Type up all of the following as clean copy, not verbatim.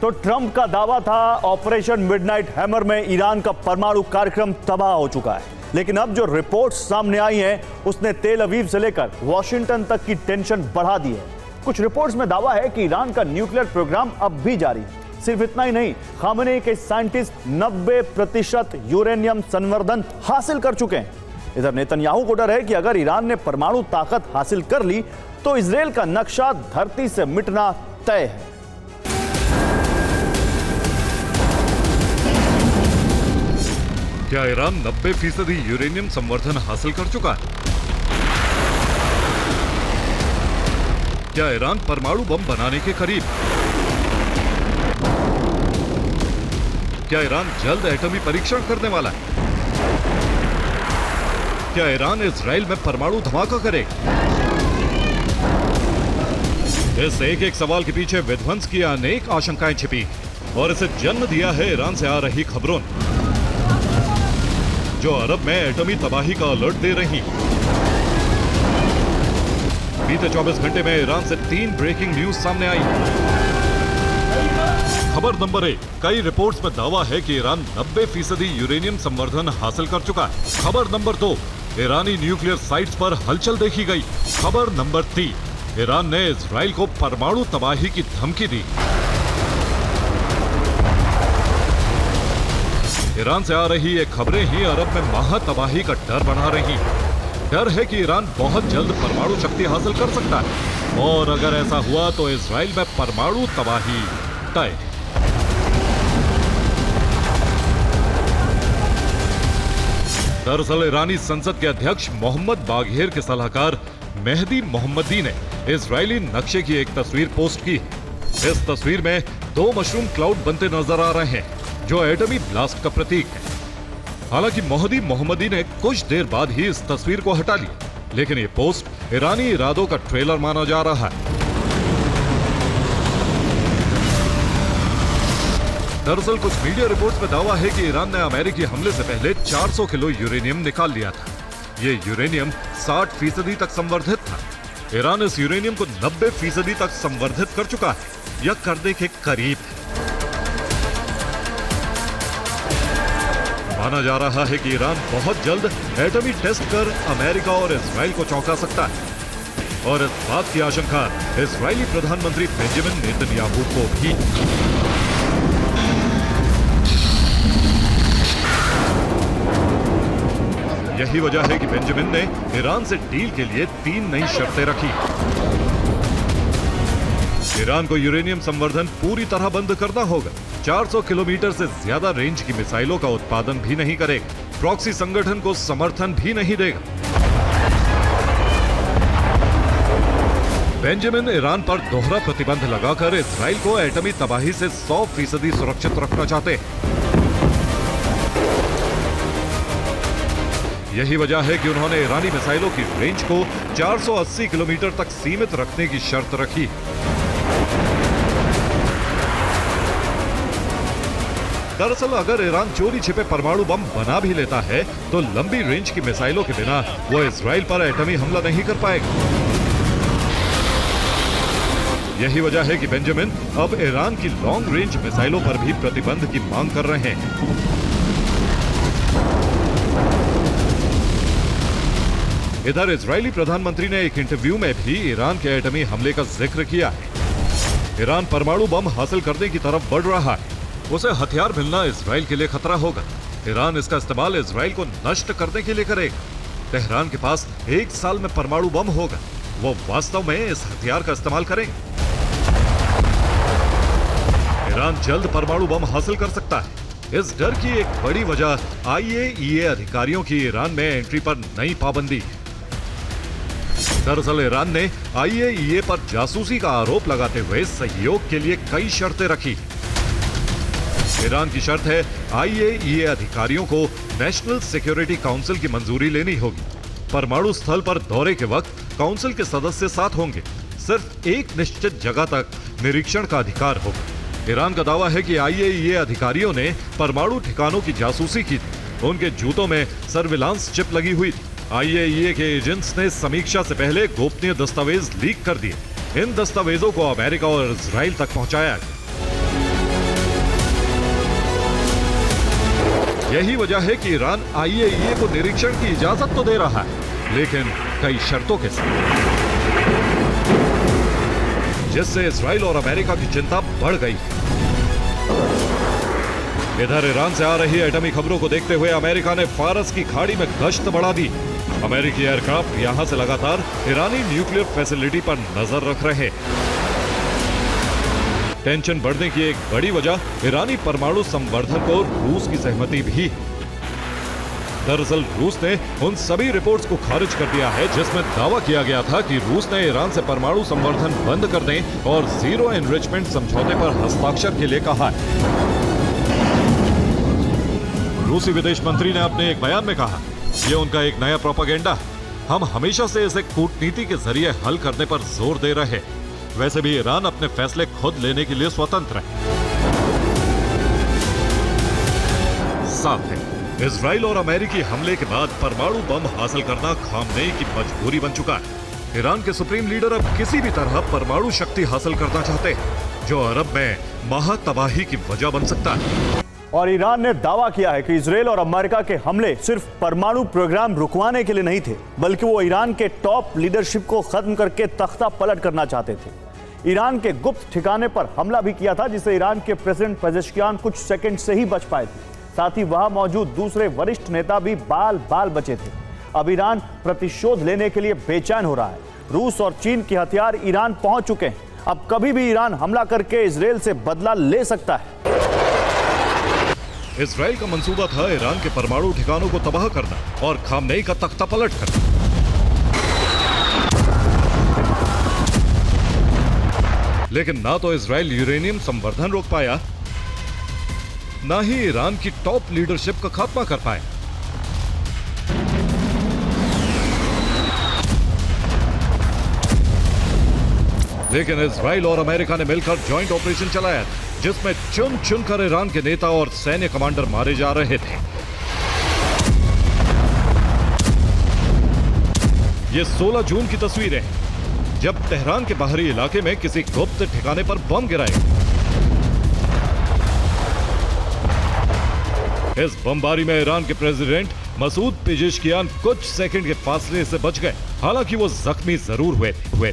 तो ट्रंप का दावा था ऑपरेशन मिडनाइट हैमर में ईरान का परमाणु कार्यक्रम तबाह हो चुका है, लेकिन अब जो रिपोर्ट्स सामने आई हैं उसने तेल अवीव से लेकर वॉशिंगटन तक की टेंशन बढ़ा दी है। कुछ रिपोर्ट्स में दावा है कि ईरान का न्यूक्लियर प्रोग्राम अब भी जारी है। सिर्फ इतना ही नहीं, खामेनेई के साइंटिस्ट 90% यूरेनियम संवर्धन हासिल कर चुके हैं। इधर नेतन्याहू को डर है कि अगर ईरान ने परमाणु ताकत हासिल कर ली तो इजराइल का नक्शा धरती से मिटना तय है। क्या ईरान 90% यूरेनियम संवर्धन हासिल कर चुका है? क्या ईरान परमाणु बम बनाने के करीब? क्या ईरान जल्द एटमी परीक्षण करने वाला है? क्या ईरान इजराइल में परमाणु धमाका करेगा? इस एक सवाल के पीछे विध्वंस की अनेक आशंकाएं छिपी और इसे जन्म दिया है ईरान से आ रही खबरों ने, जो अरब में एटमी तबाही का अलर्ट दे रही। बीते 24 घंटे में ईरान से 3 ब्रेकिंग न्यूज सामने आई। खबर नंबर 1, कई रिपोर्ट्स में दावा है कि ईरान 90% यूरेनियम संवर्धन हासिल कर चुका है। खबर नंबर 2, ईरानी न्यूक्लियर साइट्स पर हलचल देखी गई। खबर नंबर 3, ईरान ने इजराइल को परमाणु तबाही की धमकी दी। ईरान से आ रही ये खबरें ही अरब में महा तबाही का डर बढ़ा रही। डर है कि ईरान बहुत जल्द परमाणु शक्ति हासिल कर सकता है और अगर ऐसा हुआ तो इजराइल में परमाणु तबाही तय। दरअसल ईरानी संसद के अध्यक्ष मोहम्मद बाघेर के सलाहकार मेहदी मोहम्मदी ने इजरायली नक्शे की एक तस्वीर पोस्ट की। इस तस्वीर में 2 मशरूम क्लाउड बनते नजर आ रहे हैं जो एटमी ब्लास्ट का प्रतीक है। हालांकि मेहदी मोहम्मदी ने कुछ देर बाद ही इस तस्वीर को हटा लिया, लेकिन ये पोस्ट ईरानी इरादों का ट्रेलर माना जा रहा है। दरअसल कुछ मीडिया रिपोर्ट्स में दावा है कि ईरान ने अमेरिकी हमले से पहले 400 किलो यूरेनियम निकाल लिया था। ये यूरेनियम 60% तक संवर्धित था। ईरान इस यूरेनियम को 90% तक संवर्धित कर चुका है या करने के करीब है। माना जा रहा है कि ईरान बहुत जल्द एटमी टेस्ट कर अमेरिका और इजराइल को चौंका सकता है और इस बात की आशंका इजरायली प्रधानमंत्री बेंजामिन नेतन्याहू को भी। यही वजह है कि बेंजामिन ने ईरान से डील के लिए 3 नई शर्तें रखी। ईरान को यूरेनियम संवर्धन पूरी तरह बंद करना होगा। 400 किलोमीटर से ज्यादा रेंज की मिसाइलों का उत्पादन भी नहीं करेगा। प्रॉक्सी संगठन को समर्थन भी नहीं देगा। बेंजामिन ईरान पर दोहरा प्रतिबंध लगाकर इजराइल को एटमी तबाही से 100% सुरक्षित रखना चाहते हैं। यही वजह है कि उन्होंने ईरानी मिसाइलों की रेंज को 480 किलोमीटर तक सीमित रखने की शर्त रखी। दरअसल अगर ईरान चोरी छिपे परमाणु बम बना भी लेता है तो लंबी रेंज की मिसाइलों के बिना वो इजराइल पर एटमी हमला नहीं कर पाएगा। यही वजह है कि बेंजामिन अब ईरान की लॉन्ग रेंज मिसाइलों पर भी प्रतिबंध की मांग कर रहे हैं। इधर इजरायली प्रधानमंत्री ने एक इंटरव्यू में भी ईरान के एटमी हमले का जिक्र किया है। ईरान परमाणु बम हासिल करने की तरफ बढ़ रहा है। उसे हथियार मिलना इजराइल के लिए खतरा होगा। ईरान इसका इस्तेमाल इजराइल को नष्ट करने के लिए करेगा। तेहरान के पास 1 साल में परमाणु बम होगा। वो वास्तव में इस हथियार का इस्तेमाल करेंगे। ईरान जल्द परमाणु बम हासिल कर सकता है। इस डर की एक बड़ी वजह IAEA अधिकारियों की ईरान में एंट्री पर नई पाबंदी है। दरअसल ईरान ने IAEA पर जासूसी का आरोप लगाते हुए सहयोग के लिए कई शर्तें रखी। ईरान की शर्त है IAEA अधिकारियों को नेशनल सिक्योरिटी काउंसिल की मंजूरी लेनी होगी। परमाणु स्थल पर दौरे के वक्त काउंसिल के सदस्य साथ होंगे। सिर्फ एक निश्चित जगह तक निरीक्षण का अधिकार होगा। ईरान का दावा है कि IAEA अधिकारियों ने परमाणु ठिकानों की जासूसी की थी। उनके जूतों में सर्विलांस चिप लगी हुई थी। IAEA के एजेंट्स ने समीक्षा से पहले गोपनीय दस्तावेज लीक कर दिए। इन दस्तावेजों को अमेरिका और इजराइल तक पहुंचाया गया। यही वजह है कि ईरान आईएईए को निरीक्षण की इजाजत तो दे रहा है, लेकिन कई शर्तों के साथ, जिससे इजराइल और अमेरिका की चिंता बढ़ गई है। इधर ईरान से आ रही एटमी खबरों को देखते हुए अमेरिका ने फारस की खाड़ी में गश्त बढ़ा दी। अमेरिकी एयरक्राफ्ट यहां से लगातार ईरानी न्यूक्लियर फैसिलिटी पर नजर रख रहे। टेंशन बढ़ने की एक बड़ी वजह ईरानी परमाणु संवर्धन को रूस की सहमति भी है। दरअसल रूस ने उन सभी रिपोर्ट्स को खारिज कर दिया है जिसमें दावा किया गया था कि रूस ने ईरान से परमाणु संवर्धन बंद करने और जीरो एनरिचमेंट समझौते पर हस्ताक्षर के लिए कहा है। रूसी विदेश मंत्री ने अपने एक बयान में कहा, ये उनका एक नया प्रोपेगेंडा है। हम हमेशा से इसे कूटनीति के जरिए हल करने पर जोर दे रहे। वैसे भी ईरान अपने फैसले खुद लेने के लिए स्वतंत्र है। साफ है, इजराइल और अमेरिकी हमले के बाद परमाणु बम हासिल करना खामनेई की मजबूरी बन चुका है। ईरान के सुप्रीम लीडर अब किसी भी तरह परमाणु शक्ति हासिल करना चाहते हैं, जो अरब में महातबाही की वजह बन सकता है। और ईरान ने दावा किया है कि इजराइल और अमेरिका के हमले सिर्फ परमाणु प्रोग्राम रुकवाने के लिए नहीं थे, बल्कि वो ईरान के टॉप लीडरशिप को खत्म करके तख्ता पलट करना चाहते थे। ईरान के गुप्त ठिकाने पर हमला भी किया था, जिससे ईरान के प्रेसिडेंट पेजेश्कियान कुछ सेकंड से ही बच पाए थे। साथ ही वहां मौजूद दूसरे वरिष्ठ नेता भी बाल बाल बचे थे। अब ईरान प्रतिशोध लेने के लिए बेचैन हो रहा है। रूस और चीन के हथियार ईरान पहुंच चुके हैं। अब कभी भी ईरान हमला करके इजराइल से बदला ले सकता है। इजराइल का मंसूबा था ईरान के परमाणु ठिकानों को तबाह करना और खामनेई का तख्ता पलट करना। लेकिन ना तो इजराइल यूरेनियम संवर्धन रोक पाया, ना ही ईरान की टॉप लीडरशिप का खात्मा कर पाया। लेकिन इजराइल और अमेरिका ने मिलकर जॉइंट ऑपरेशन चलाया, जिसमें चुन चुनकर ईरान के नेता और सैन्य कमांडर मारे जा रहे थे। ये 16 जून की तस्वीरें हैं, जब तेहरान के बाहरी इलाके में किसी गुप्त ठिकाने पर बम गिराया। इस बमबारी में ईरान के प्रेसिडेंट मसूद पेजेश्कियान कुछ सेकंड के फासले से बच गए। हालांकि वो जख्मी जरूर हुए थे।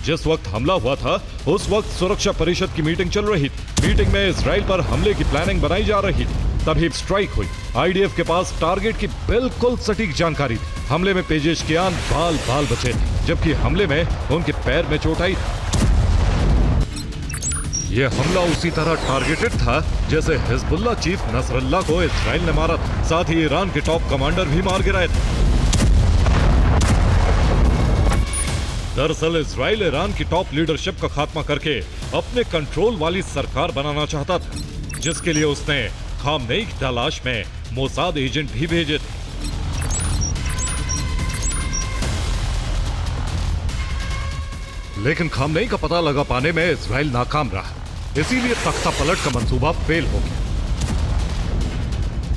जिस वक्त हमला हुआ था उस वक्त सुरक्षा परिषद की मीटिंग चल रही थी। मीटिंग में इजराइल पर हमले की प्लानिंग बनाई जा रही थी। तभी स्ट्राइक हुई। आईडीएफ के पास टारगेट की बिल्कुल सटीक जानकारी थी। हमले में पेजेश्कियान बाल बाल बचे थे, जबकि हमले में उनके पैर में चोट आई थी। यह हमला उसी तरह टारगेटेड था जैसे हिजबुल्लाह चीफ नसरल्लाह को इजराइल ने मारा था। साथ ही ईरान के टॉप कमांडर भी मार गिराए थे। दरअसल इजराइल ईरान की टॉप लीडरशिप का खात्मा करके अपने कंट्रोल वाली सरकार बनाना चाहता था, जिसके लिए उसने खामनेई की तलाश में मोसाद एजेंट भी भेजे थे। लेकिन खामनेई का पता लगा पाने में इजराइल नाकाम रहा, इसीलिए तख्ता पलट का मंसूबा फेल हो गया।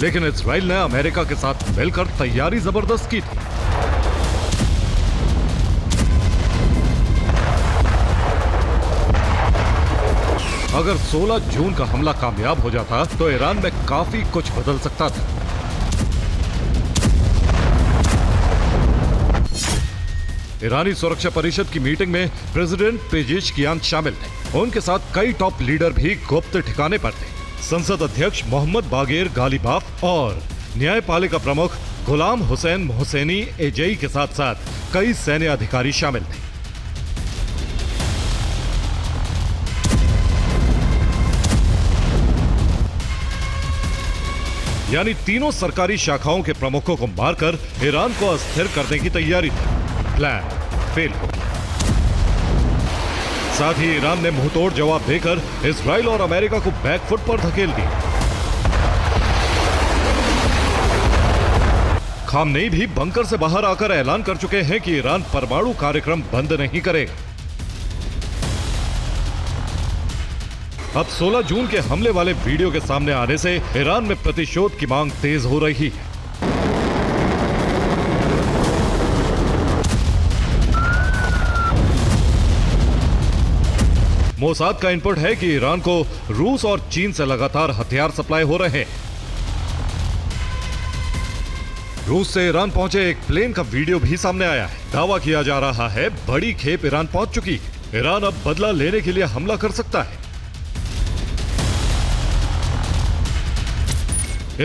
लेकिन इजराइल ने अमेरिका के साथ मिलकर तैयारी जबरदस्त की थी। अगर 16 जून का हमला कामयाब हो जाता तो ईरान में काफी कुछ बदल सकता था। ईरानी सुरक्षा परिषद की मीटिंग में प्रेसिडेंट पेजेश्कियान शामिल थे। उनके साथ कई टॉप लीडर भी गुप्त ठिकाने पर थे। संसद अध्यक्ष मोहम्मद बागेर गालिबाफ और न्यायपालिका प्रमुख गुलाम हुसैन मोहसेनी एजेई के साथ साथ कई सैन्य अधिकारी शामिल थे। यानी तीनों सरकारी शाखाओं के प्रमुखों को मारकर ईरान को अस्थिर करने की तैयारी थी। प्लान फेल हो गया। साथ ही ईरान ने मुंहतोड़ जवाब देकर इजराइल और अमेरिका को बैकफुट पर धकेल दिया। खामनेई भी बंकर से बाहर आकर ऐलान कर चुके हैं कि ईरान परमाणु कार्यक्रम बंद नहीं करेगा। अब 16 जून के हमले वाले वीडियो के सामने आने से ईरान में प्रतिशोध की मांग तेज हो रही है। मोसाद का इनपुट है कि ईरान को रूस और चीन से लगातार हथियार सप्लाई हो रहे हैं। रूस से ईरान पहुंचे एक प्लेन का वीडियो भी सामने आया है। दावा किया जा रहा है बड़ी खेप ईरान पहुंच चुकी। ईरान अब बदला लेने के लिए हमला कर सकता है।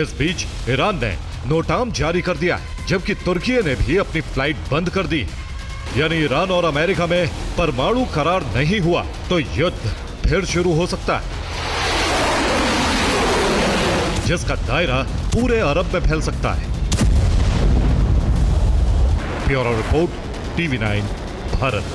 इस बीच ईरान ने नोटाम जारी कर दिया है, जबकि तुर्की ने भी अपनी फ्लाइट बंद कर दी है। यानी ईरान और अमेरिका में परमाणु करार नहीं हुआ तो युद्ध फिर शुरू हो सकता है, जिसका दायरा पूरे अरब में फैल सकता है। Bureau report, TV9 Bharat.